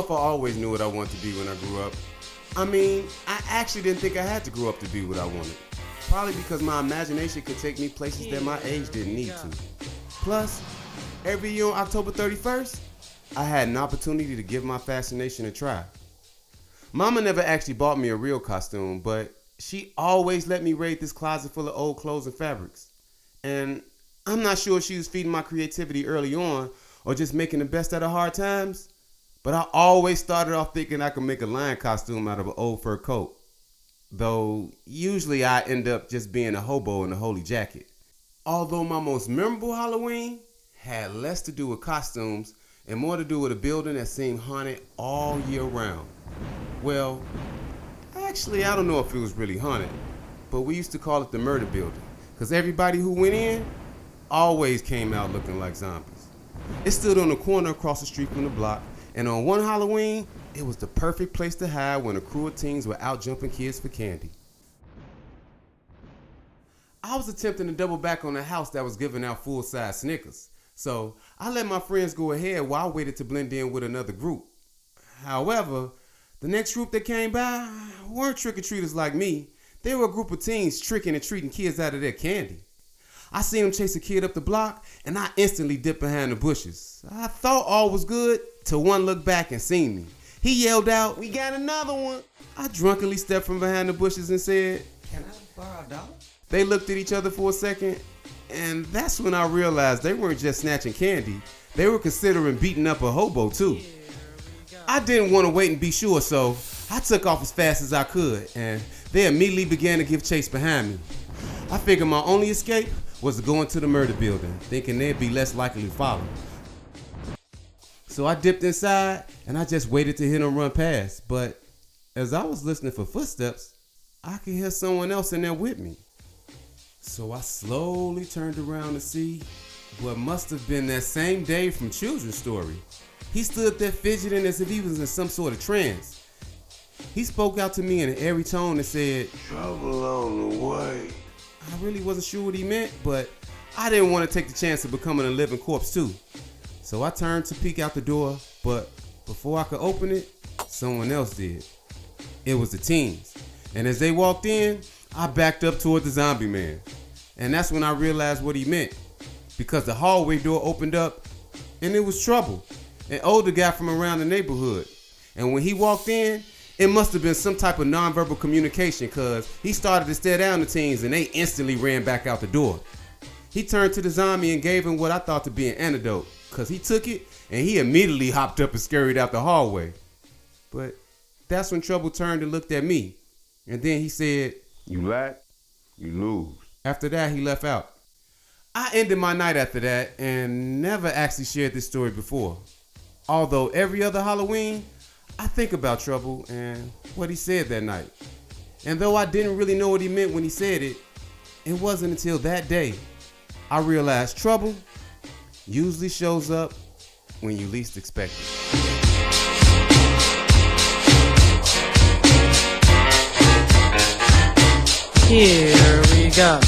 if I always knew what I wanted to be when I grew up. I mean, I actually didn't think I had to grow up to be what I wanted. Probably because my imagination could take me places that my age didn't need to. Plus, every year on October 31st, I had an opportunity to give my fascination a try. Mama never actually bought me a real costume, but she always let me raid this closet full of old clothes and fabrics. And I'm not sure if she was feeding my creativity early on or just making the best out of hard times, but I always started off thinking I could make a lion costume out of an old fur coat. Though usually I end up just being a hobo in a holy jacket. Although my most memorable Halloween had less to do with costumes and more to do with a building that seemed haunted all year round. Well, actually I don't know if it was really haunted, but we used to call it the Murda Building, because everybody who went in always came out looking like zombies. It stood on the corner across the street from the block, and on one Halloween, it was the perfect place to hide when a crew of teens were out jumping kids for candy. I was attempting to double back on a house that was giving out full-size Snickers, so I let my friends go ahead while I waited to blend in with another group. However, the next group that came by weren't trick-or-treaters like me. They were a group of teens tricking and treating kids out of their candy. I seen them chase a kid up the block, and I instantly dipped behind the bushes. I thought all was good till one looked back and seen me. He yelled out, "We got another one!" I drunkenly stepped from behind the bushes and said, "Can I borrow $1?" They looked at each other for a second, and that's when I realized they weren't just snatching candy. They were considering beating up a hobo too. I didn't want to wait and be sure, so I took off as fast as I could, and they immediately began to give chase behind me. I figured my only escape was to go into the Murda Building, thinking they'd be less likely to follow. So I dipped inside, and I just waited to hear them run past. But as I was listening for footsteps, I could hear someone else in there with me. So I slowly turned around to see what must have been that same Dave from Children's Story. He stood there fidgeting as if he was in some sort of trance. He spoke out to me in an airy tone and said, "Trouble on the way." I really wasn't sure what he meant, but I didn't want to take the chance of becoming a living corpse too. So I turned to peek out the door, but before I could open it, someone else did. It was the teens. And as they walked in, I backed up toward the zombie man. And that's when I realized what he meant, because the hallway door opened up and it was Trouble, an older guy from around the neighborhood. And when he walked in, it must have been some type of nonverbal communication, because he started to stare down the teens and they instantly ran back out the door. He turned to the zombie and gave him what I thought to be an antidote, because he took it and he immediately hopped up and scurried out the hallway. But that's when Trouble turned and looked at me. And then he said, "You lack, you lose." After that, he left out. I ended my night after that and never actually shared this story before. Although every other Halloween, I think about Trouble and what he said that night. And though I didn't really know what he meant when he said it, it wasn't until that day I realized trouble usually shows up when you least expect it. Here we go.